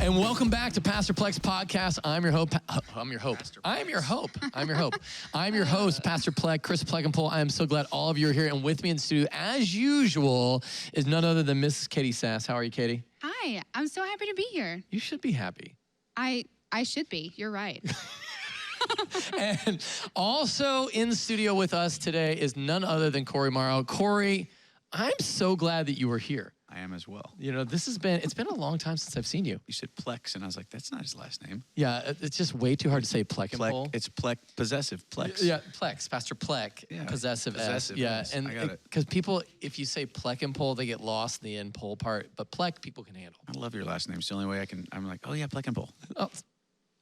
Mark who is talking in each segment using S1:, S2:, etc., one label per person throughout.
S1: And welcome back to Plastor Plek's podcast. I'm your hope. I'm your hope. I'm your hope. I'm your hope. I'm your host, Plastor Plek, Chris Plekenpole. I am so glad all of you are here. And with me in the studio, as usual, is none other than Mrs. Catie Sas. How are you, Katie?
S2: Hi. I'm so happy to be here.
S1: You should be happy.
S2: I should be. You're right.
S1: And also in the studio with us today is none other than Cory Morrow. Cory, I'm so glad that you were here.
S3: I am as well.
S1: You know, it's been a long time since I've seen you.
S3: You said Plex, and I was like, that's not his last name.
S1: Yeah, it's just way too hard to say Plekenpole.
S3: It's Plek, possessive, Plex.
S1: Yeah, Plex, Plastor Plek,
S3: Yeah,
S1: possessive S.
S3: possessive
S1: Yeah,
S3: S.
S1: and
S3: I got it.
S1: because people, if you say Plekenpole, they get lost in the end pole part, but Plek people can handle.
S3: I love your last name. It's the only way I'm like, oh yeah, Plekenpole.
S1: Oh,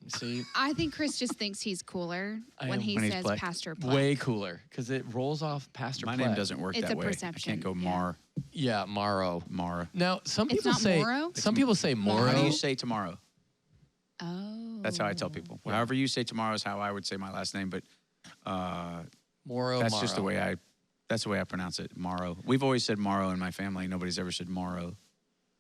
S1: see,
S2: I think Chris just thinks he's cooler when he
S3: when he's
S2: says
S3: Plek.
S2: Pastor Plek.
S1: way cooler because it rolls off Plastor
S3: My
S1: Plek.
S3: name doesn't work
S2: It's
S3: that
S2: a
S3: way.
S2: perception,
S3: I can't go
S2: yeah.
S3: Mar.
S1: Yeah, Morrow.
S3: Mara.
S1: Now some
S2: It's
S1: people
S2: not
S1: say
S2: Morrow?
S1: some people say Morrow.
S3: How do you say tomorrow?
S2: Oh.
S3: That's how I tell people. However you say tomorrow is how I would say my last name, but
S1: Morrow.
S3: that's just the way I pronounce it. Morrow. We've always said Morrow in my family. Nobody's ever said Morrow.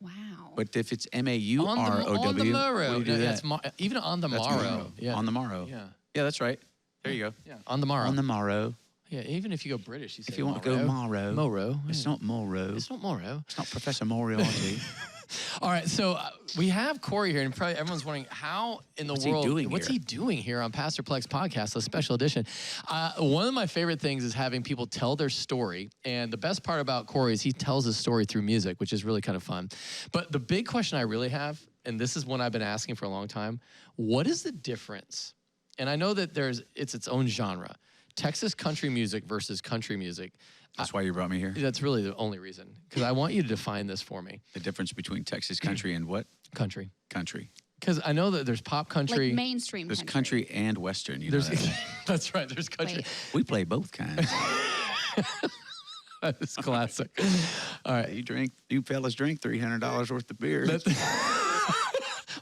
S2: Wow.
S3: But if it's
S1: on the
S3: Morrow,
S1: Morrow.
S3: what do you do
S1: That's
S3: that?
S1: even on the
S3: That's
S1: Morrow. Yeah.
S3: On the Morrow.
S1: Yeah.
S3: Yeah, that's right. There you go.
S1: Yeah. On the Morrow.
S3: On the Morrow.
S1: Yeah. Even if you go British, you say
S3: If you want to go Morrow.
S1: Morrow.
S3: It's not Morrow.
S1: It's not Morrow.
S3: It's not Professor Moriarty.
S1: All right, so we have Cory here, and probably everyone's wondering how in the
S3: What's he
S1: world,
S3: doing
S1: what's
S3: here?
S1: he doing here on Plastor Plek's podcast, a special edition? One of my favorite things is having people tell their story, and the best part about Cory is he tells his story through music, which is really kind of fun. But the big question I really have, and this is one I've been asking for a long time, what is the difference? And I know that it's its own genre, Texas country music versus country music.
S3: That's why you brought me here?
S1: That's really the only reason, because I want you to define this for me.
S3: The difference between Texas country and what?
S1: Country.
S3: Country.
S1: Because I know that there's pop country.
S2: Like mainstream
S3: There's country and Western. You know
S1: There's
S3: that.
S1: that's right. There's country.
S2: Wait.
S3: We play both kinds.
S1: That is classic. All right.
S3: You fellas drink $300 worth of beer.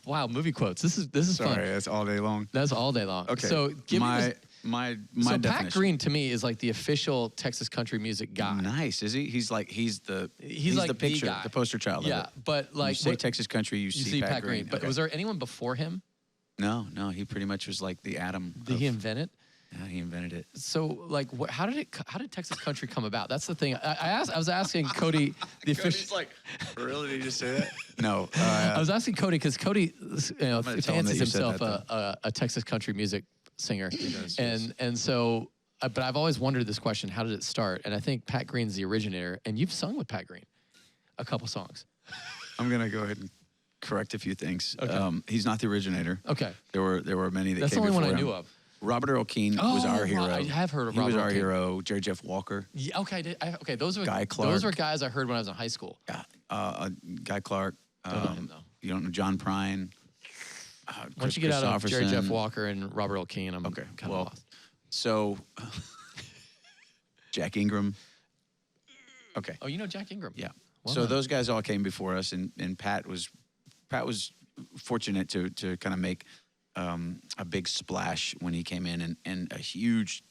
S1: Wow, movie quotes. This is
S3: Sorry,
S1: fun.
S3: that's all day long.
S1: That's all day long.
S3: Okay.
S1: So give me
S3: my
S1: so
S3: definition.
S1: Pat Green to me is like the official Texas country music guy.
S3: Nice, is he? He's the
S1: like the
S3: picture,
S1: guy.
S3: the poster child.
S1: Yeah,
S3: of it.
S1: but like
S3: You say
S1: what-
S3: Texas country, you see Pat Green.
S1: But
S3: Okay.
S1: was there anyone before him?
S3: No, he pretty much was like the Adam.
S1: Did he invent it?
S3: Yeah, he invented it.
S1: So like, how did Texas country come about? That's the thing. I was asking Cody, the official.
S3: like, really? Did you just say that? No.
S1: I was asking Cody because Cody,
S3: gonna tell him that
S1: fancies
S3: you said
S1: himself
S3: that,
S1: a Texas country music singer,
S3: does,
S1: and so. But I've always wondered this question: how did it start? And I think Pat Green's the originator, and you've sung with Pat Green, a couple songs.
S3: I'm gonna go ahead and correct a few things.
S1: Okay.
S3: He's not the originator.
S1: Okay,
S3: There were many that
S1: that's the
S3: came
S1: only one I
S3: before
S1: knew
S3: him.
S1: of.
S3: Robert Earl Keen was our hero.
S1: I have heard of
S3: He
S1: Robert
S3: was
S1: Earl
S3: our
S1: Keen.
S3: hero. Jerry Jeff Walker.
S1: Yeah, okay, okay. Those are
S3: Guy Clark.
S1: Those were guys I heard when I was in high school.
S3: Guy Clark.
S1: Don't know him, though.
S3: You don't know John Prine.
S1: Once you get out of Jerry Jeff
S3: Christopherson.
S1: Walker and Robert Earl Keen, I'm
S3: Okay,
S1: kind
S3: well,
S1: of lost.
S3: So Jack Ingram. Okay.
S1: Oh, you know Jack Ingram?
S3: Yeah.
S1: Well
S3: So
S1: done.
S3: those guys all came before us, and Pat was fortunate to kind of make a big splash when he came in, and a huge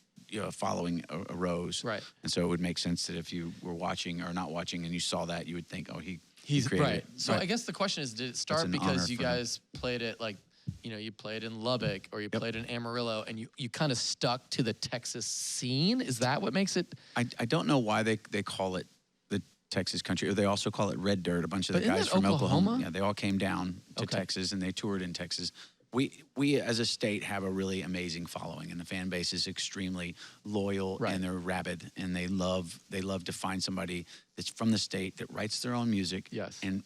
S3: following arose.
S1: Right.
S3: And so it would make sense that if you were watching or not watching and you saw that, you would think, oh,
S1: He's
S3: created
S1: right.
S3: it.
S1: So
S3: Right.
S1: I guess the question is, did it
S3: That's
S1: start
S3: an
S1: because
S3: honor
S1: you
S3: for him.
S1: guys played it like, you played in Lubbock or you played in Amarillo, and you kind of stuck to the Texas scene? Is that what makes it?
S3: I don't know why they call it the Texas country, or they also call it red dirt. A bunch of
S1: But
S3: the
S1: isn't
S3: guys
S1: that
S3: from
S1: Oklahoma?
S3: Yeah, they all came down to
S1: Okay.
S3: Texas and they toured in Texas. We as a state have a really amazing following, and the fan base is extremely loyal,
S1: Right.
S3: and they're rabid, and they love to find somebody that's from the state that writes their own music,
S1: Yes.
S3: and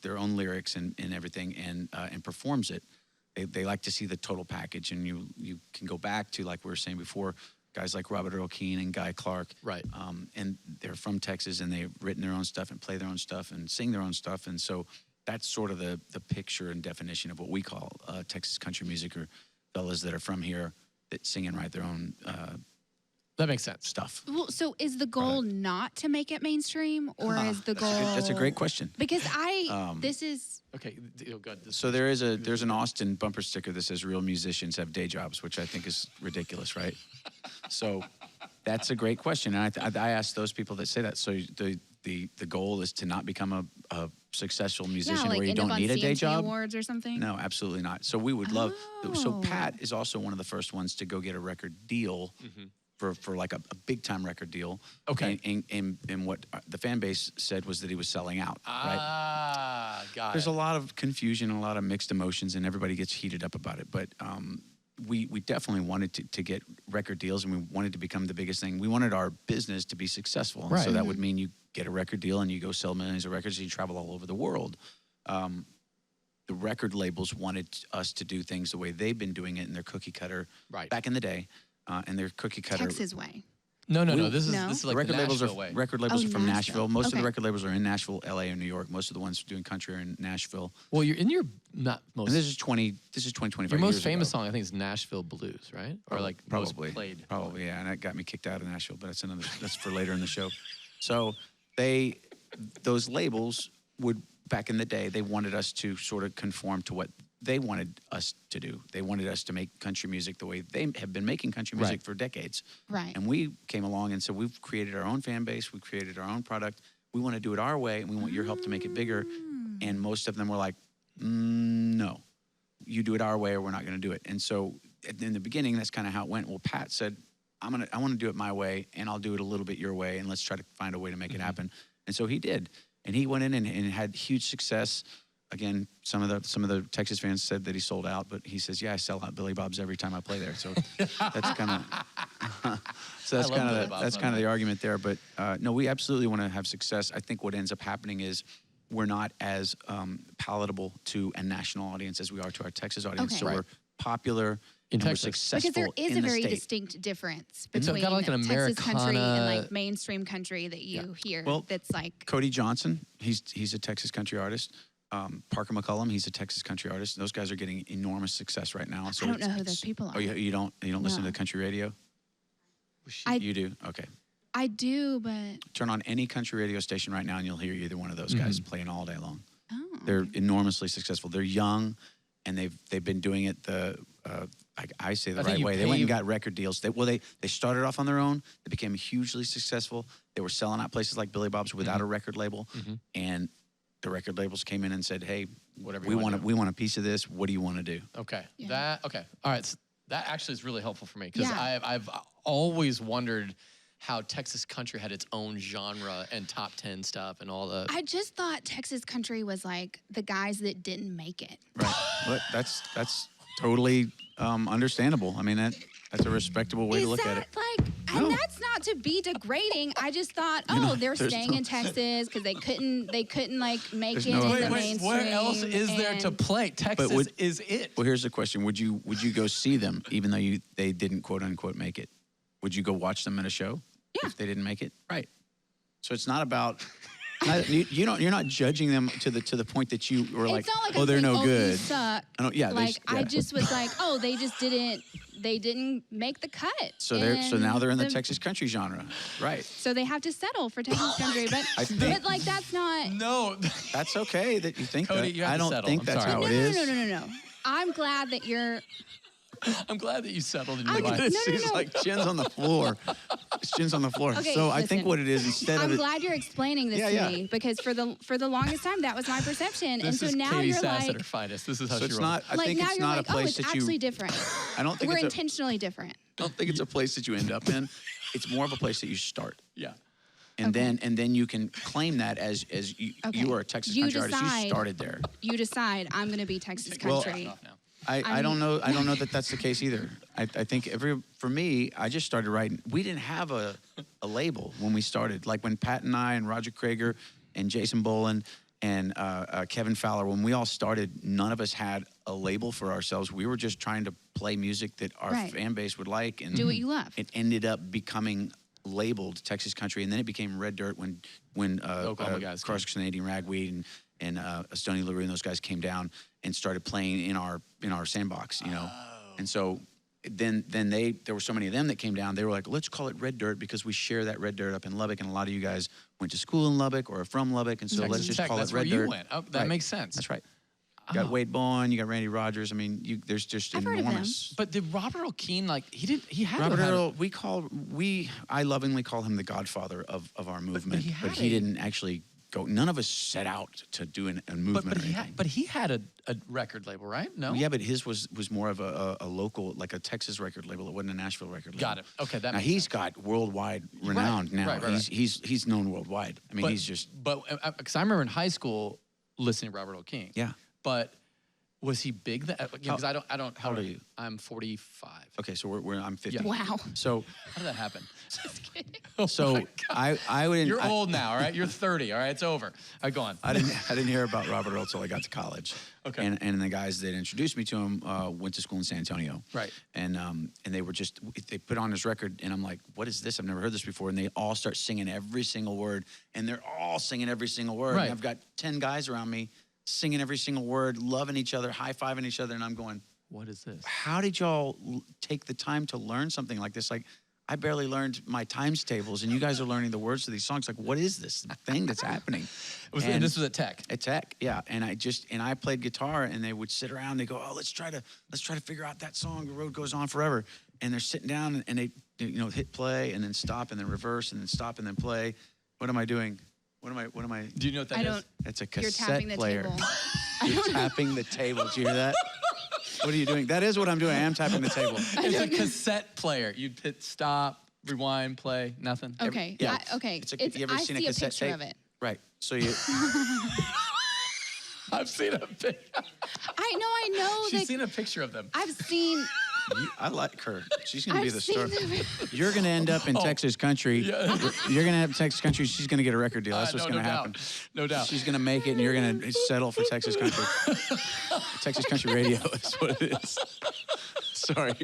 S3: their own lyrics and everything, and performs it. They like to see the total package, and you can go back to, like we were saying before, guys like Robert Earl Keen and Guy Clark,
S1: Right.
S3: and they're from Texas, and they've written their own stuff and play their own stuff and sing their own stuff, and so that's sort of the picture and definition of what we call Texas country music, or fellas that are from here that sing and write their own
S1: That makes sense.
S3: stuff.
S2: Well, so is the goal not to make it mainstream, or is the goal?
S3: That's a great question.
S2: Because this is.
S1: Okay, good.
S3: So there's an Austin bumper sticker that says "Real musicians have day jobs," which I think is ridiculous, right? So that's a great question, and I ask those people that say that. So the goal is to not become a successful
S2: Yeah,
S3: musician
S2: like
S3: where you
S2: end up
S3: don't
S2: on
S3: need a day
S2: CMT
S3: job.
S2: Awards or something.
S3: No, absolutely not. So we would love. So
S2: Oh.
S3: Pat is also one of the first ones to go get a record deal for like a big time record deal.
S1: Okay.
S3: And what the fan base said was that he was selling out. Right.
S1: Ah, got
S3: There's
S1: it.
S3: a lot of confusion, a lot of mixed emotions, and everybody gets heated up about it. But we definitely wanted to get record deals, and we wanted to become the biggest thing. We wanted our business to be successful. And
S1: Right.
S3: so that would mean you get a record deal and you go sell millions of records and you travel all over the world. The record labels wanted us to do things the way they've been doing it in their cookie cutter
S1: Right.
S3: back in the day. And their cookie cutter.
S2: Texas way.
S1: No.
S2: No?
S1: This is like
S3: record
S1: the
S3: labels
S1: Nashville way.
S3: record labels
S2: Oh,
S3: are from
S2: Nashville.
S3: Nashville. Most of the
S2: Okay.
S3: record labels are in Nashville, LA, and New York. Most of the ones doing country are in Nashville.
S1: Well, you're in your not most.
S3: And this is 20, 25
S1: your most
S3: years
S1: famous
S3: ago.
S1: song, I think, is Nashville Blues, right? Or like most
S3: Probably.
S1: played.
S3: Probably, yeah. And that got me kicked out of Nashville, but that's for later in the show. So those labels would, back in the day, they wanted us to sort of conform to what they wanted us to do. They wanted us to make country music the way they have been making country music
S1: Right.
S3: for decades.
S2: Right.
S3: And we came along and said, we've created our own fan base. We created our own product. We want to do it our way, and we want your help to make it bigger. And most of them were like, no, you do it our way or we're not going to do it. And so in the beginning, that's kind of how it went. Well, Pat said, I want to do it my way, and I'll do it a little bit your way, and let's try to find a way to make it happen. And so he did. And he went in and had huge success. Again, some of the Texas fans said that he sold out, but he says, "Yeah, I sell out Billy Bob's every time I play there." So that's kind of that's kind of the argument there. But no, we absolutely want to have success. I think what ends up happening is we're not as palatable to a national audience as we are to our Texas audience.
S2: Okay.
S3: So
S1: Right.
S3: we're popular
S1: In
S3: and
S1: Texas.
S3: we're successful
S2: Because there is
S3: in
S2: a
S3: the
S2: very
S3: state.
S2: distinct difference
S1: It's
S2: between
S1: got like an
S2: Texas country and
S1: Americana-
S2: like mainstream country that you hear.
S3: Well,
S2: that's like
S3: Cody Johnson, he's a Texas country artist. Parker McCullum, he's a Texas country artist. Those guys are getting enormous success right now. So
S2: I don't know who those people are.
S3: Oh, you don't listen to
S2: No.
S3: the country radio?
S2: I-
S3: You do? Okay.
S2: I do, but
S3: Turn on any country radio station right now and you'll hear either one of those guys playing all day long.
S2: oh,
S3: They're enormously successful. They're young, and they've been doing it I say the
S1: I think
S3: right
S1: you
S3: way. They went and
S1: pave-
S3: got record deals. They started off on their own. They became hugely successful. They were selling out places like Billy Bob's without a record label, and the record labels came in and said, "Hey,
S1: Whatever
S3: we
S1: you wanna
S3: want we want a piece of this. What do you want to do?"
S1: Okay.
S2: Yeah.
S1: Okay. All right. So that actually is really helpful for me because
S2: Yeah.
S1: I've always wondered how Texas country had its own genre and top 10 stuff and all the.
S2: I just thought Texas country was like the guys that didn't make it.
S3: Right. But that's totally understandable. I mean that's a respectable way to look at it.
S2: Like, and
S3: No.
S2: that's not to be degrading. I just thought, they're
S3: there's
S2: staying
S3: no-
S2: in Texas because they couldn't like make
S3: There's
S2: it
S3: no
S2: in
S3: offense.
S2: the
S1: Wait,
S2: mainstream.
S1: what else is there to
S2: and-
S1: play? Texas
S3: would-
S1: is it.
S3: Well, here's the question: Would you go see them even though they didn't quote unquote make it? Would you go watch them at a show if they didn't make it? Right. So it's not about you're not judging them to the point that you were like,
S2: It's not like
S3: oh,
S2: I'm
S3: they're
S2: saying,
S3: no
S2: you
S3: good.
S2: suck.
S3: I don't- yeah,
S2: like I
S3: yeah.
S2: just was like, oh, they didn't make the cut.
S3: So now they're in the
S2: And
S3: Texas country genre, right?
S2: So they have to settle for Texas country, but
S3: I think-
S2: but like that's not.
S1: No.
S3: That's okay that you think
S1: Cody,
S3: that.
S1: you have
S3: I
S1: to
S3: don't
S1: settle.
S3: think
S1: I'm
S3: that's
S1: sorry.
S3: how
S2: No,
S3: it
S2: no,
S3: is.
S2: no. I'm glad that you're.
S1: I'm glad that you settled in your
S2: I'm-
S1: life.
S2: no, no,
S3: She's
S2: no.
S3: like chin's on the floor. Chin's on the floor.
S2: Okay,
S3: so I
S2: listen.
S3: think what it is instead
S2: I'm
S3: of it,
S2: glad you're explaining this
S3: Yeah,
S2: to
S3: yeah.
S2: me because for the longest time that was my perception, and
S1: This
S2: so
S1: is
S2: now
S1: Catie
S2: you're
S1: Sass at
S2: like,
S1: her finest. This is how
S3: so
S1: she
S3: it's
S1: rolls.
S3: not. I
S2: like
S3: think
S2: now
S3: it's
S2: you're
S3: not
S2: like,
S3: a place
S2: it's
S3: that you.
S2: actually different.
S3: I don't think
S2: We're
S3: it's a,
S2: intentionally different.
S3: I don't think it's a place that you end up in. It's more of a place that you start.
S1: Yeah.
S3: And
S2: Okay.
S3: then you can claim that as you,
S2: Okay.
S3: you are a Texas
S2: You
S3: country artist. You
S2: decide.
S3: started there.
S2: You decide I'm going to be Texas
S3: Well,
S2: country.
S1: Off now.
S3: I don't know. I don't know that that's the case either. I think for me, I just started writing. We didn't have a label when we started. Like when Pat and I and Roger Krager and Jason Boland and Kevin Fowler, when we all started, none of us had a label for ourselves. We were just trying to play music that our
S2: Right.
S3: fan base would like, and
S2: Do what you love.
S3: It ended up becoming labeled Texas country, and then it became Red Dirt when
S1: Oklahoma guys came.
S3: Cross Canadian Ragweed and Stoney LaRue and those guys came down and started playing in our sandbox, you know. And so then there were so many of them that came down. They were like, let's call it Red Dirt because we share that Red Dirt up in Lubbock, and a lot of you guys went to school in Lubbock or are from Lubbock, and so
S1: Texas
S3: let's just
S1: Tech,
S3: call
S1: that's
S3: it Red
S1: where
S3: Dirt.
S1: you went. Oh, that
S3: Right.
S1: makes sense.
S3: That's right. You got Wade Bowen, you got Randy Rogers. I mean, there's just
S2: I've heard of them.
S3: enormous.
S1: But did Robert O'Keen he had
S3: Robert
S1: to have
S3: Earl, I lovingly call him the godfather of our movement,
S1: he had
S3: but he
S1: a-
S3: didn't actually go. None of us set out to do a movement
S1: But
S3: or
S1: he
S3: anything.
S1: had, but he had a record label, right? No.
S3: Yeah, but his was more of a local, like a Texas record label. It wasn't a Nashville record label.
S1: Got it. Okay, that
S3: Now
S1: makes
S3: he's
S1: sense.
S3: got worldwide renowned now.
S1: right.
S3: He's known worldwide. I mean,
S1: But,
S3: he's just
S1: because I remember in high school listening to Robert Earl King.
S3: yeah.
S1: But was he big then? Because I don't.
S3: How old are you?
S1: I'm 45.
S3: Okay, so I'm 50.
S1: Yeah.
S2: Wow.
S3: So
S1: How did that happen?
S2: Just kidding.
S3: so I would.
S1: You're old now, all right? You're 30, all right? It's over. All right, go on.
S3: I didn't hear about Robert Earl till I got to college.
S1: Okay.
S3: And the guys that introduced me to him went to school in San Antonio.
S1: Right.
S3: And they were they put on his record and I'm like, what is this? I've never heard this before. And they all start singing every single word, and they're all singing every single word.
S1: Right.
S3: And I've got 10 guys around me singing every single word, loving each other, high-fiving each other, and I'm going,
S1: What is this?
S3: how did y'all take the time to learn something like this? Like, I barely learned my times tables, and you guys are learning the words to these songs. Like, what is this thing that's happening?
S1: And this was at Tech.
S3: At Tech, yeah. And I played guitar, and they would sit around. They go, "Oh, let's try to figure out that song. The Road Goes On Forever." And they're sitting down, and they hit play, and then stop, and then reverse, and then stop, and then play. What am I doing? What am I?
S1: Do you know what that
S2: I
S1: is?
S2: don't.
S3: It's a
S2: You're
S3: cassette
S2: tapping the
S3: player.
S2: table.
S3: You're tapping the table. Did you hear that? What are you doing? That is what I'm doing. I am tapping the table.
S1: It's a cassette player. You'd hit stop, rewind, play, nothing.
S2: Okay.
S3: Yeah.
S2: Okay.
S3: You ever
S2: I
S3: seen a
S2: see a
S3: cassette
S2: picture
S3: tape?
S2: of it.
S3: Right. So you.
S1: I've seen a picture.
S2: I know
S1: She's
S2: that
S1: seen a picture of them.
S2: I've seen.
S3: I like her. She's gonna be
S2: I've
S3: the
S2: seen
S3: star.
S2: them.
S3: You're gonna end up in Texas country.
S1: Yeah.
S3: You're gonna have Texas country. She's gonna get a record deal. That's what's
S1: no
S3: gonna happen.
S1: doubt. No doubt.
S3: She's gonna make it, and you're gonna settle for Texas country. Texas country radio is what it is. Sorry.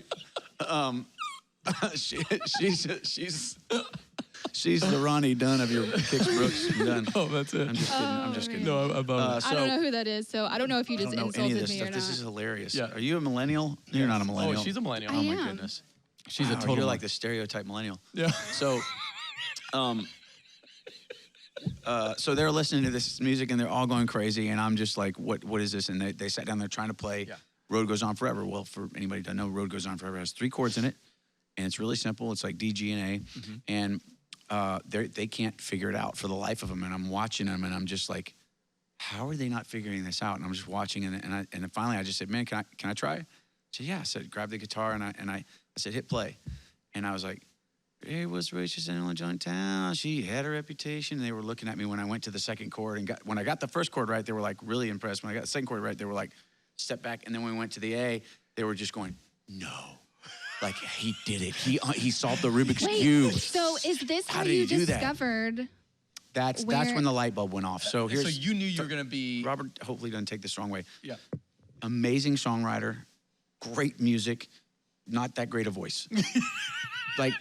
S3: She's the Ronnie Dunn of your Kix Brooks Dunn.
S1: Oh, that's it.
S3: I'm just kidding. I'm
S2: Oh,
S3: just kidding.
S2: man.
S1: No, I'm above it.
S2: I don't know who that is, so I don't know if you
S3: I
S2: just
S3: don't know
S2: insulted
S3: any of this
S2: me
S3: stuff.
S2: or
S3: This
S2: not.
S3: is hilarious.
S1: Yeah.
S3: Are you a millennial? You're not a millennial.
S1: Oh, she's a millennial.
S2: I
S3: Oh my
S2: am.
S3: goodness.
S1: She's a
S3: Wow,
S1: total.
S3: You're like the stereotype millennial.
S1: Yeah.
S3: So, so they're listening to this music and they're all going crazy, and I'm just like, what is this? And they sat down there trying to play
S1: Yeah.
S3: Road Goes On Forever. Well, for anybody who doesn't know, Road Goes On Forever has 3 chords in it, and it's really simple. It's like D, G, and A, and they can't figure it out for the life of them. And I'm watching them, and I'm just like, how are they not figuring this out? And I'm just watching, and then finally I just said, man, can I try? I said, yeah. I said, grab the guitar, and I said, hit play, and I was like, it was Rachel's in a joint town. She had a reputation. And they were looking at me when I went to the second chord, and when I got the first chord right, they were like really impressed. When I got the second chord right, they were like, step back. And then when we went to the A, they were just going, no. Like, he did it. He solved the Rubik's Cube.
S2: So is this
S3: How
S2: how
S3: did
S2: you
S3: he do that?
S2: discovered?
S3: That's
S2: where-
S3: when the light bulb went off. So here's
S1: So you knew you were gonna be.
S3: Robert. Hopefully, doesn't take this the wrong way.
S1: Yeah.
S3: Amazing songwriter, great music, not that great a voice. And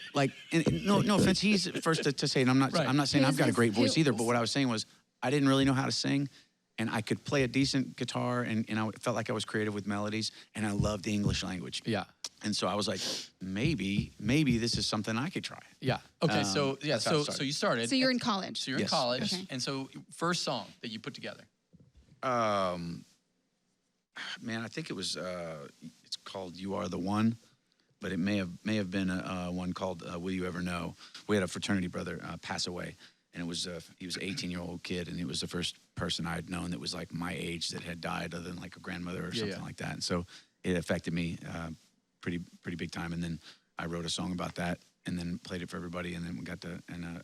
S3: no offense. He's first to say, and I'm not saying I've got a great voice either. But what I was saying was, I didn't really know how to sing, and I could play a decent guitar, and I felt like I was creative with melodies, and I loved the English language.
S1: Yeah.
S3: And so I was like, maybe this is something I could try.
S1: Yeah. Okay. So yeah.
S3: that's how it
S1: So
S3: started.
S1: you started.
S2: So you're in college.
S1: So you're in
S3: Yes,
S1: college,
S3: yes.
S2: Okay.
S1: and so first song that you put together.
S3: Man, I think it was. It's called "You Are the One," but it may have been one called "Will You Ever Know." We had a fraternity brother pass away, and it was he was an 18-year-old kid, and it was the first person I had known that was like my age that had died, other than like a grandmother or something like that. And so it affected me pretty big time. And then I wrote a song about that, and then played it for everybody, and then we got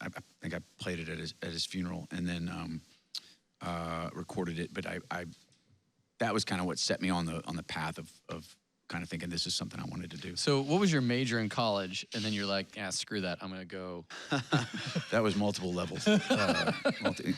S3: I think I played it at his funeral, and then recorded it. But I that was kind of what set me on the path of kind of thinking this is something I wanted to do.
S1: So what was your major in college? And then you're like, yeah, screw that. I'm gonna go.
S3: That was multiple levels,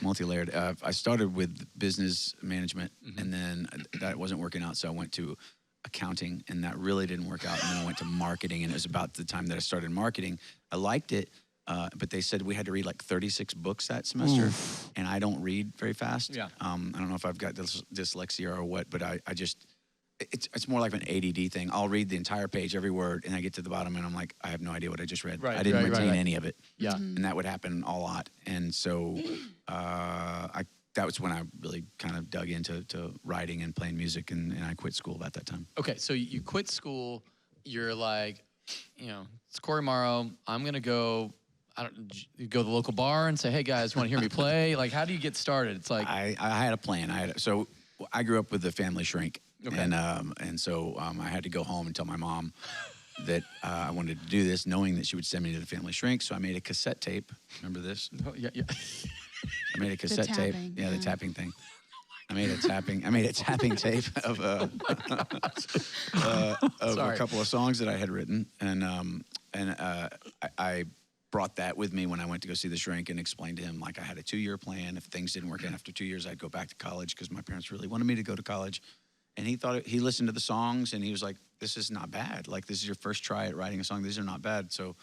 S3: multi-layered. I started with business management, and then that wasn't working out, so I went to accounting, and that really didn't work out. And then I went to marketing, and it was about the time that I started marketing. I liked it, but they said we had to read like 36 books that semester, and I don't read very fast.
S1: Yeah.
S3: I don't know if I've got dyslexia or what, but I just, it's more like an ADD thing. I'll read the entire page, every word, and I get to the bottom, and I'm like, I have no idea what I just read.
S1: Right,
S3: I didn't
S1: right,
S3: retain
S1: right.
S3: any of it.
S1: Yeah.
S3: And that would happen a lot. And so that was when I really kind of dug into writing and playing music, and I quit school about that time.
S1: Okay. So you quit school. You're like, it's Cory Morrow. I'm gonna go. you go to the local bar and say, hey guys, want to hear me play? Like, how do you get started? It's like,
S3: I had a plan. So I grew up with a family shrink.
S1: Okay.
S3: And so I had to go home and tell my mom that I wanted to do this, knowing that she would send me to the family shrink. So I made a cassette tape. Remember this?
S1: oh, yeah.
S3: I made a cassette tape.
S2: tapping,
S3: Yeah, the
S2: yeah.
S3: tapping thing. I made a tapping tape of a
S1: Sorry.
S3: couple of songs that I had written, and I brought that with me when I went to go see the shrink and explained to him, like, I had a 2-year plan. If things didn't work out after 2 years, I'd go back to college because my parents really wanted me to go to college. And he listened to the songs and he was like, this is not bad. Like, this is your first try at writing a song. These are not bad. So,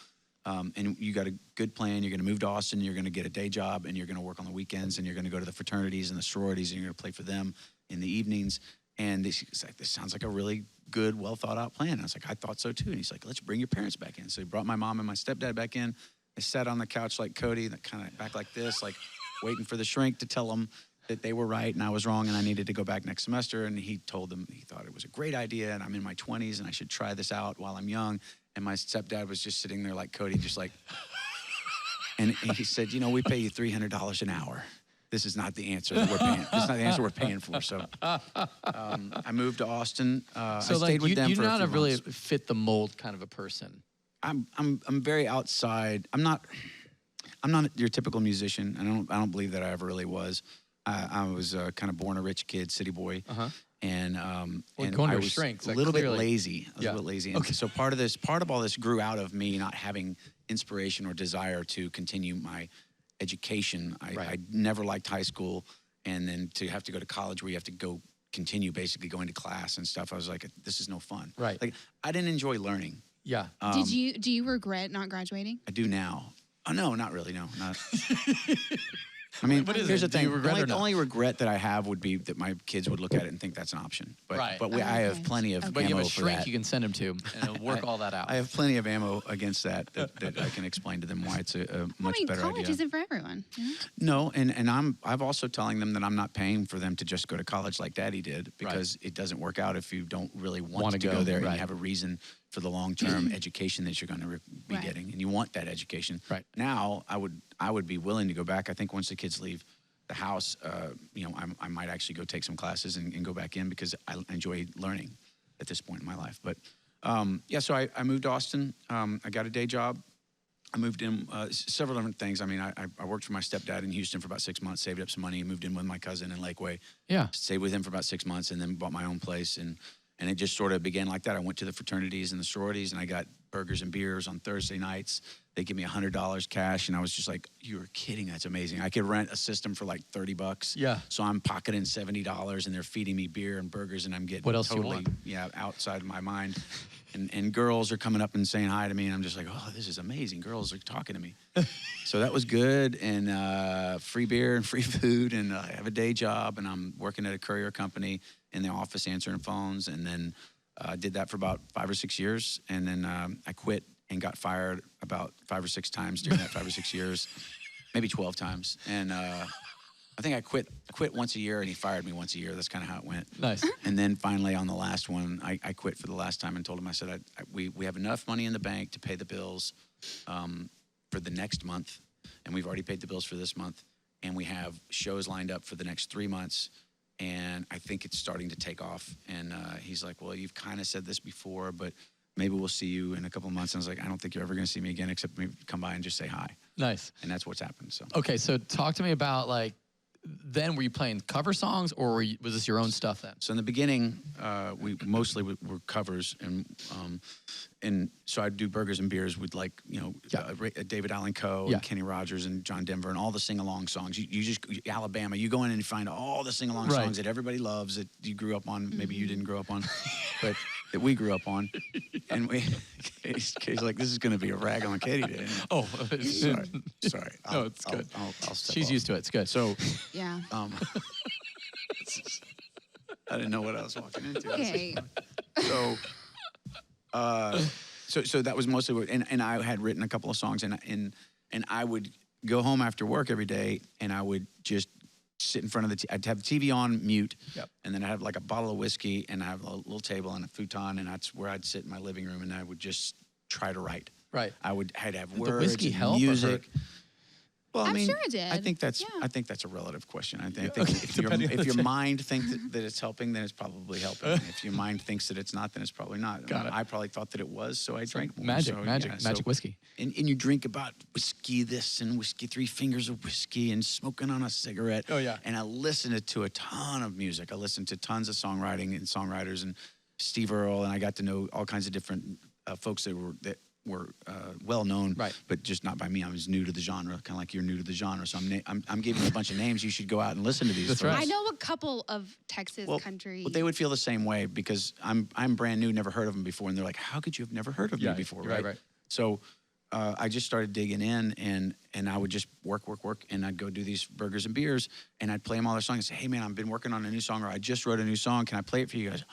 S3: and you got a good plan. You're going to move to Austin. You're going to get a day job and you're going to work on the weekends and you're going to go to the fraternities and the sororities and you're going to play for them in the evenings. And he's like, this sounds like a really good, well thought out plan. And I was like, I thought so too. And he's like, let's bring your parents back in. So he brought my mom and my stepdad back in. I sat on the couch like Cody, kind of back like this, like waiting for the shrink to tell them that they were right and I was wrong and I needed to go back next semester. And he told them he thought it was a great idea and I'm in my 20s and I should try this out while I'm young. And my stepdad was just sitting there like Cody, just like, and he said, you know, we pay you $300 an hour. This is not the answer that we're paying. This is not the answer we're paying for. So I moved to Austin.
S1: So
S3: I
S1: like,
S3: stayed with them
S1: you're
S3: for a
S1: not
S3: few
S1: a really
S3: months.
S1: fit the mold kind of a person.
S3: I'm very outside. I'm not your typical musician. I don't believe that I ever really was. I was kind of born a rich kid, city boy, and and
S1: going to
S3: I
S1: a
S3: was
S1: shrink,
S3: a
S1: like,
S3: little bit
S1: clearly-
S3: lazy. I was
S1: Yeah.
S3: a little lazy, and so part of all this grew out of me not having inspiration or desire to continue my education. I never liked high school, and then to have to go to college where you have to go continue basically going to class and stuff. I was like, this is no fun.
S1: Right.
S3: Like I didn't enjoy learning.
S1: Yeah.
S2: Do you regret not graduating?
S3: I do now. Oh no, not really. No, not. I mean,
S1: What is
S3: here's
S1: it?
S3: the
S1: Do you
S3: thing.
S1: regret or
S3: The
S1: not?
S3: only regret that I have would be that my kids would look at it and think that's an option. But
S1: Right.
S3: but I have
S2: Okay.
S3: plenty of
S2: Okay.
S1: But you
S3: ammo
S1: have a
S3: for
S1: shrink
S3: that.
S1: you can send them to, and it'll work all that out.
S3: I have plenty of ammo against that I can explain to them why it's a much better
S2: college
S3: idea.
S2: isn't for everyone. You know?
S3: No, and I'm also telling them that I'm not paying for them to just go to college like Daddy did because it doesn't work out if you don't really want
S1: Wanna
S3: to
S1: go,
S3: go there and
S1: right.
S3: you have a reason for the long-term education that you're going to be
S2: Right.
S3: getting, and you want that education.
S1: Right.
S3: Now, I would be willing to go back. I think once the kids leave the house, you know, I might actually go take some classes and go back in because I enjoy learning at this point in my life. But yeah, so I moved to Austin. I got a day job. I moved in several different things. I mean, I worked for my stepdad in Houston for about 6 months, saved up some money, moved in with my cousin in Lakeway.
S1: Yeah.
S3: Stayed with him for about 6 months and then bought my own place. And it just sort of began like that. I went to the fraternities and the sororities and I got burgers and beers on Thursday nights. They give me $100 cash. And I was just like, you're kidding. That's amazing. I could rent a system for like $30.
S1: Yeah.
S3: So I'm pocketing $70 and they're feeding me beer and burgers and I'm getting
S1: What else do you
S3: totally,
S1: want?
S3: outside of my mind. And girls are coming up and saying hi to me. And I'm just like, oh, this is amazing. Girls are talking to me. So that was good. And free beer and free food. And I have a day job and I'm working at a courier company in the office answering phones. And then I did that for about 5 or 6 years. And then I quit and got fired about 5 or 6 times during that 5 or 6 years, maybe 12 times. And I think I quit once a year and he fired me once a year. That's kind of how it went.
S1: Nice.
S3: And then finally on the last one, I quit for the last time and told him, I said, we have enough money in the bank to pay the bills for the next month. And we've already paid the bills for this month. And we have shows lined up for the next 3 months. And I think it's starting to take off. And he's like, well, you've kind of said this before, but maybe we'll see you in a couple of months. And I was like, I don't think you're ever going to see me again, except maybe come by and just say hi.
S1: Nice.
S3: And that's what's happened. So
S1: Okay, so talk to me about like, then were you playing cover songs or was this your own stuff then?
S3: So in the beginning, we mostly were covers, and so I'd do burgers and beers with like David Allan Coe
S1: Yeah.
S3: and Kenny Rogers and John Denver and all the sing along songs. You just Alabama, you go in and you find all the sing along
S1: Right.
S3: songs that everybody loves that you grew up on. Maybe you didn't grow up on, but that we grew up on. And Katie's like, this is going to be a rag on Katie today.
S1: Oh,
S3: Sorry.
S1: No, it's good.
S3: I'll step
S1: she's
S3: off.
S1: used to it. It's good.
S3: So.
S2: Yeah.
S3: I didn't know what I was walking into.
S2: Okay.
S3: So that was mostly what, and I had written a couple of songs, and I would go home after work every day, and I would just sit in front of I'd have the TV on mute,
S1: Yep.
S3: and then I'd have like a bottle of whiskey, and I have a little table and a futon, and that's where I'd sit in my living room, and I would just try to write.
S1: Right.
S3: I'd have
S1: Did the
S3: words,
S1: whiskey
S3: and
S1: help or
S3: music.
S1: hurt?
S3: Well, I
S2: I'm
S3: mean,
S2: sure it did.
S3: I think that's
S2: Yeah.
S3: a relative question. I think
S1: Okay,
S3: if
S1: depending on the
S3: your
S1: day.
S3: mind thinks that it's helping, then it's probably helping. If your mind thinks that it's not, then it's probably not.
S1: Got it.
S3: I probably thought that it was, so I drank more.
S1: Magic,
S3: So,
S1: magic,
S3: yeah,
S1: magic whiskey.
S3: And you drink about whiskey this and whiskey, 3 fingers of whiskey, and smoking on a cigarette.
S1: Oh, yeah.
S3: And I listened to a ton of music. I listened to tons of songwriting and songwriters and Steve Earle, and I got to know all kinds of different folks that were well known,
S1: Right.
S3: but just not by me. I was new to the genre, kind of like you're new to the genre. So I'm giving you a bunch of names. You should go out and listen to these.
S1: That's
S3: folks.
S1: right.
S2: I know a couple of Texas country.
S3: Well, they would feel the same way because I'm brand new, never heard of them before, and they're like, "How could you have never heard of me before?"
S1: Right.
S3: So I just started digging in, and I would just work, and I'd go do these burgers and beers, and I'd play them all their songs. And say, "Hey man, I've been working on a new song, or I just wrote a new song. Can I play it for you guys?"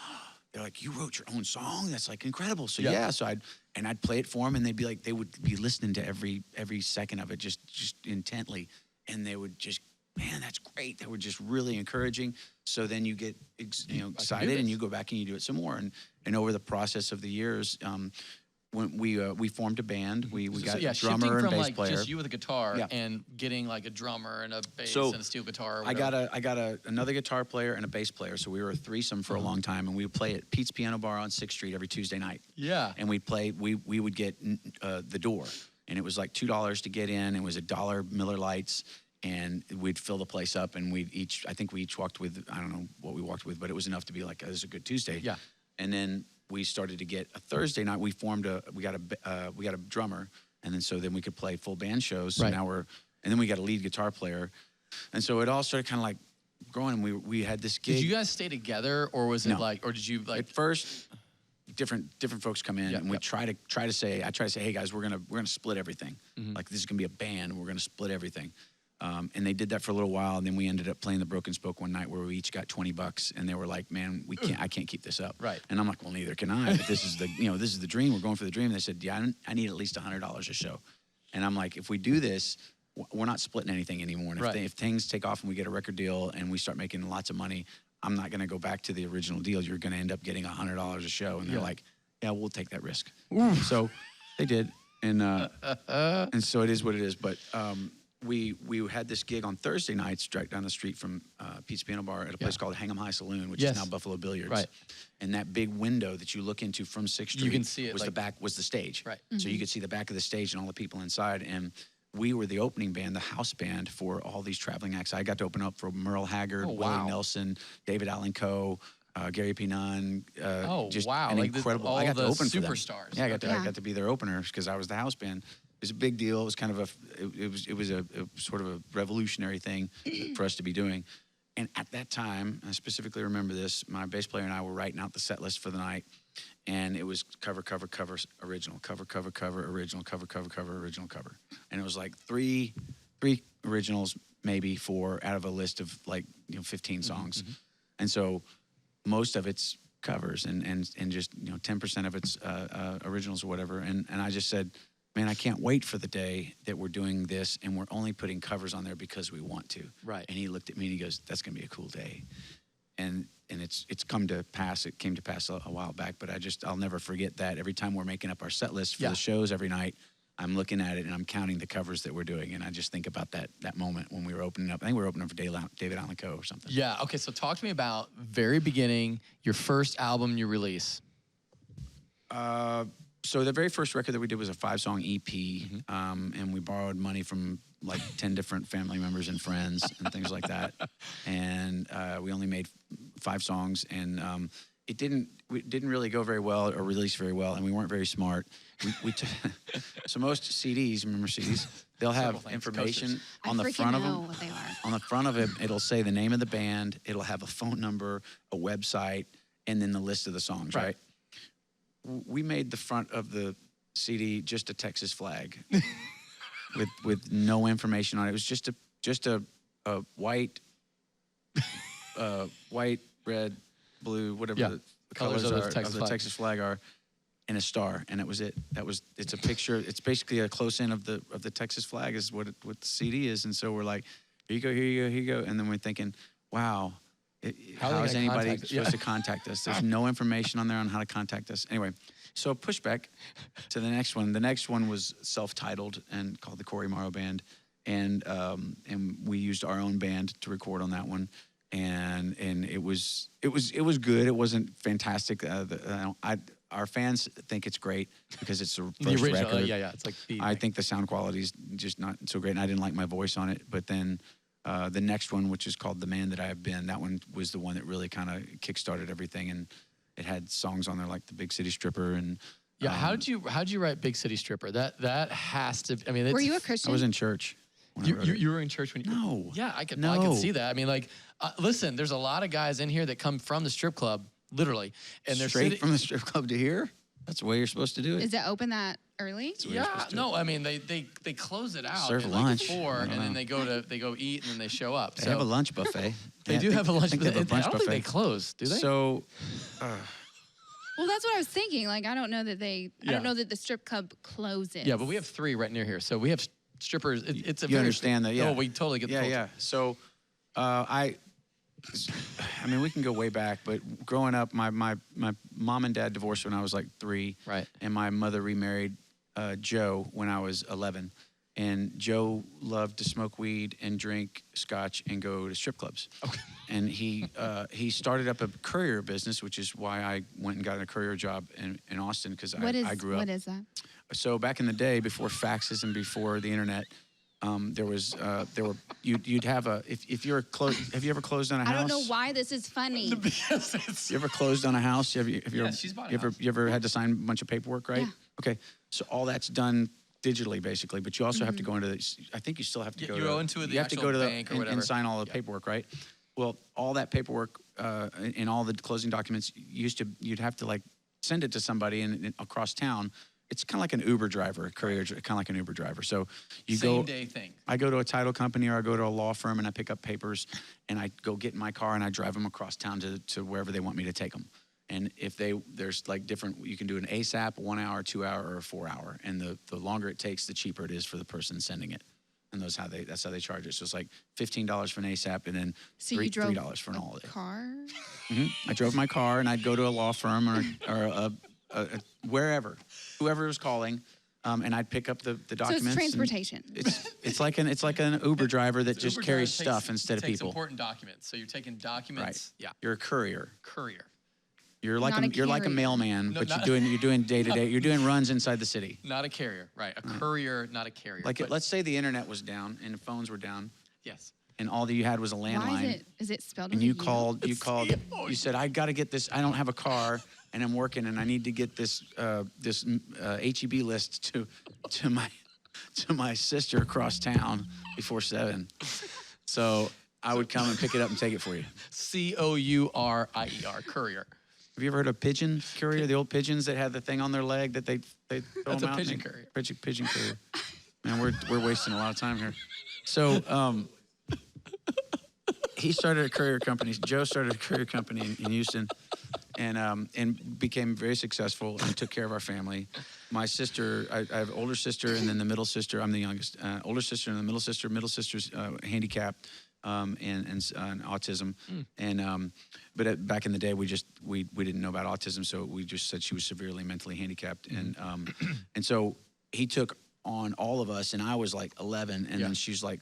S3: They're like, "You wrote your own song? That's like incredible." So yeah, so I'd play it for them, and they'd be like, they would be listening to every second of it just intently, and they would just, man, that's great. They were just really encouraging. So then you get excited, and you go back and you do it some more, and over the process of the years, when we formed a band, we got a drummer and bass player.
S1: Just you with a guitar
S3: Yeah.
S1: and getting like a drummer and a bass
S3: So,
S1: and a steel guitar. Or
S3: I got another guitar player and a bass player, so we were a threesome for a long time, and we would play at Pete's Piano Bar on 6th Street every Tuesday night.
S1: Yeah.
S3: And we'd play. We would get the door, and it was like $2 to get in. It was $1 Miller Lights, and we'd fill the place up, and I think we each walked with, I don't know what we walked with, but it was enough to be like, this is a good Tuesday.
S1: Yeah.
S3: And then we started to get a Thursday night. We got a drummer, and then we could play full band shows. So
S1: Right.
S3: and then we got a lead guitar player, and so it all started kind of like growing. We had this gig.
S1: Did you guys stay together, or was it
S3: No.
S1: like, or did you like?
S3: At first, different folks come in, and we try to say, hey guys, we're gonna split everything. Like this is gonna be a band, we're gonna split everything. And they did that for a little while, and then we ended up playing the Broken Spoke one night where we each got $20, and they were like, "Man, I can't keep this up."
S1: Right.
S3: And I'm like, "Well, neither can I. But this is the dream. We're going for the dream." And they said, "Yeah, I need at least $100 a show." And I'm like, "If we do this, we're not splitting anything anymore. And if things take off and we get a record deal and we start making lots of money, I'm not going to go back to the original deal. You're going to end up getting $100 a show." And they're like, "Yeah, we'll take that risk." So they did, and so it is what it is. But we had this gig on Thursday nights right down the street from Pete's Piano Bar at a place called Hang 'em High Saloon, which is now Buffalo Billiards.
S1: Right.
S3: And that big window that you look into from 6th Street,
S1: You can see it,
S3: was
S1: like-
S3: the back, was the stage.
S1: Right.
S3: So you could see the back of the stage and all the people inside. And we were the opening band, the house band for all these traveling acts. I got to open up for Merle Haggard, Willie Nelson, David Allen Coe, Gary P. Nunn. Just an
S1: Like
S3: incredible.
S1: all
S3: I got to
S1: the
S3: open for them.
S1: superstars.
S3: Yeah, I got to be their opener because I was the house band. It was a big deal. It was kind of it was a sort of a revolutionary thing for us to be doing. And at that time, I specifically remember this, my bass player and I were writing out the set list for the night, and it was cover, original, cover, original, cover, original, cover. And it was like three originals, maybe 4 out of a list of 15 songs. And so most of it's covers and just 10% of it's originals or whatever. And I just said, man, I can't wait for the day that we're doing this and we're only putting covers on there because we want to.
S1: Right.
S3: And he looked at me and he goes, "That's gonna be a cool day." And it's come to pass. It came to pass a while back, but I'll never forget that. Every time we're making up our set list for the shows every night, I'm looking at it and I'm counting the covers that we're doing, and I just think about that moment when we were opening up. I think we were opening up for David Allen Coe or something.
S1: Yeah. Okay. So talk to me about very beginning, your first album you release.
S3: So the very first record that we did was a 5-song EP, and we borrowed money from 10 different family members and friends and things like that. And we only made 5 songs, and it didn't really go very well or release very well, and we weren't very smart. So most CDs, remember CDs? They'll have information on the front of them.
S2: What they are.
S3: On the front of it, it'll say the name of the band, it'll have a phone number, a website, and then the list of the songs, right? We made the front of the CD just a Texas flag with no information on it. It was just a white, red, blue, whatever the colors
S1: of the
S3: are
S1: Texas
S3: of the
S1: flag.
S3: Texas flag are, and a star, and that was it. It's a picture. It's basically a close-in of the Texas flag is what the CD is, and so we're like, here you go, and then we're thinking, wow,
S1: How are they
S3: how is
S1: gonna
S3: anybody
S1: contact-
S3: supposed
S1: yeah.
S3: to contact us? There's no information on there on how to contact us. Anyway, so pushback to the next one. The next one was self-titled and called the Cory Morrow Band, and we used our own band to record on that one, and it was good. It wasn't fantastic. Our fans think it's great because it's the
S1: The
S3: first
S1: original,
S3: record.
S1: yeah, it's like the.
S3: I think the sound quality is just not so great, and I didn't like my voice on it. But then the next one, which is called The Man That I Have Been, that one was the one that really kind of kickstarted everything, and it had songs on there like The Big City Stripper and.
S1: Yeah, how'd you write Big City Stripper? That has to. I mean, it's,
S2: Were you a
S3: I
S2: Christian?
S3: was in church. When I wrote it.
S1: You were in church when you.
S3: No.
S1: Yeah, I could
S3: No.
S1: see that. I mean, like, listen, there's a lot of guys in here that come from the strip club, literally, and they're
S3: Straight
S1: sitting.
S3: from the strip club to here. That's the way you're supposed to do it.
S2: Is it open that early?
S1: Yeah, no, I mean they close it out
S3: Serve
S1: at
S3: lunch.
S1: like 4,
S3: I
S1: and
S3: don't
S1: then
S3: know.
S1: they go eat, and then they show up.
S3: They have a lunch buffet.
S1: They
S3: Yeah,
S1: do have a lunch,
S3: I think
S1: but
S3: they have a
S1: I
S3: lunch
S1: don't
S3: buffet.
S1: think they close, do they?
S3: So
S2: Well, that's what I was thinking. Like, I don't know that I
S1: Yeah.
S2: don't know that the strip club closes.
S1: Yeah, but we have 3 right near here, so we have strippers. It's a
S3: you
S1: very,
S3: understand that, yeah.
S1: Oh, we totally get the
S3: yeah,
S1: culture.
S3: yeah. So I mean, we can go way back, but growing up, my mom and dad divorced when I was like 3.
S1: Right.
S3: And my mother remarried Joe when I was 11. And Joe loved to smoke weed and drink scotch and go to strip clubs.
S1: Okay.
S3: And he started up a courier business, which is why I went and got a courier job in Austin, because I grew up.
S2: What is that?
S3: So back in the day, before faxes and before the internet, you'd have a if you're close. Have you ever closed on a house?
S2: I don't know why this is funny.
S1: Because it's,
S3: You ever closed on a house? Have you
S1: Yeah, she's bought a house.
S3: you ever had to sign a bunch of paperwork, right?
S2: Yeah.
S3: Okay, so all that's done digitally, basically, but you also have to go into the. I think you still have to
S1: Yeah,
S3: go.
S1: you
S3: to,
S1: go into the
S3: you have to
S1: actual
S3: go to the
S1: bank or
S3: and
S1: whatever.
S3: sign all the
S1: Yeah.
S3: paperwork, right? Well, all that paperwork and all the closing documents you'd have to like send it to somebody and across town. It's kind of like an Uber driver, a courier, kind of like an Uber driver. So you
S1: same
S3: go.
S1: day thing.
S3: I go to a title company or I go to a law firm and I pick up papers and I go get in my car and I drive them across town to wherever they want me to take them. And if there's like different, you can do an ASAP, 1 hour, 2 hour, or a 4 hour. And the longer it takes, the cheaper it is for the person sending it. And that's how they charge it. So it's like $15 for an ASAP and then
S2: So you drove
S3: $3 for an all day.
S2: car?
S3: I drove my car and I'd go to a law firm or wherever, whoever was calling. And I'd pick up the
S2: So
S3: documents.
S2: it's
S3: and
S2: transportation.
S3: It's like an Uber driver that just
S1: Uber
S3: carries
S1: driver
S3: stuff instead of
S1: takes
S3: people.
S1: important documents. So you're taking documents. Yeah.
S3: You're a courier.
S1: Courier.
S3: You're like
S2: Not a
S3: you're like a
S2: carrier.
S3: mailman,
S1: No,
S3: but
S1: not-
S3: you're doing day to day. You're doing runs inside the city.
S1: Not a carrier. Right. A courier, not a carrier.
S3: Like
S1: But-
S3: let's say the internet was down and the phones were down,
S1: Yes.
S3: and all that you had was a
S2: Why
S3: landline.
S2: is it spelled
S3: And
S2: with
S3: you
S2: a U?
S3: called.
S1: Oh,
S3: You said, "I got to get this. I don't have a car, and I'm working, and I need to get this HEB list to my sister across town before 7." So I would come and pick it up and take it for you.
S1: COURIER. Courier.
S3: Have you ever heard of pigeon courier? The old pigeons that had the thing on their leg that they throw
S1: That's
S3: them
S1: a
S3: out?
S1: pigeon courier.
S3: Pigeon courier. Man, we're wasting a lot of time here. So he started a courier company. Joe started a courier company in Houston, and became very successful and took care of our family. My sister, I have an older sister and then the middle sister. I'm the youngest. Older sister and the middle sister. Middle sister's handicapped and autism. And back in the day, we didn't know about autism, so we just said she was severely mentally handicapped. And so he took on all of us, and I was like 11, and then she's like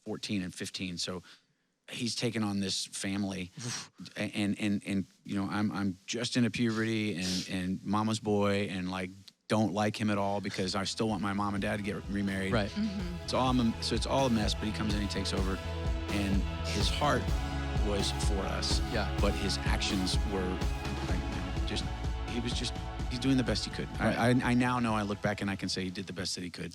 S3: 14 and 15. So he's taken on this family, and you know, I'm just into puberty and mama's boy, and like don't like him at all because I still want my mom and dad to get remarried.
S1: Right.
S3: So it's all a mess. But he comes in, he takes over, and his heart was for us.
S1: Yeah.
S3: But his actions were like, he's doing the best he could.
S1: Right.
S3: I now know. I look back and I can say he did the best that he could.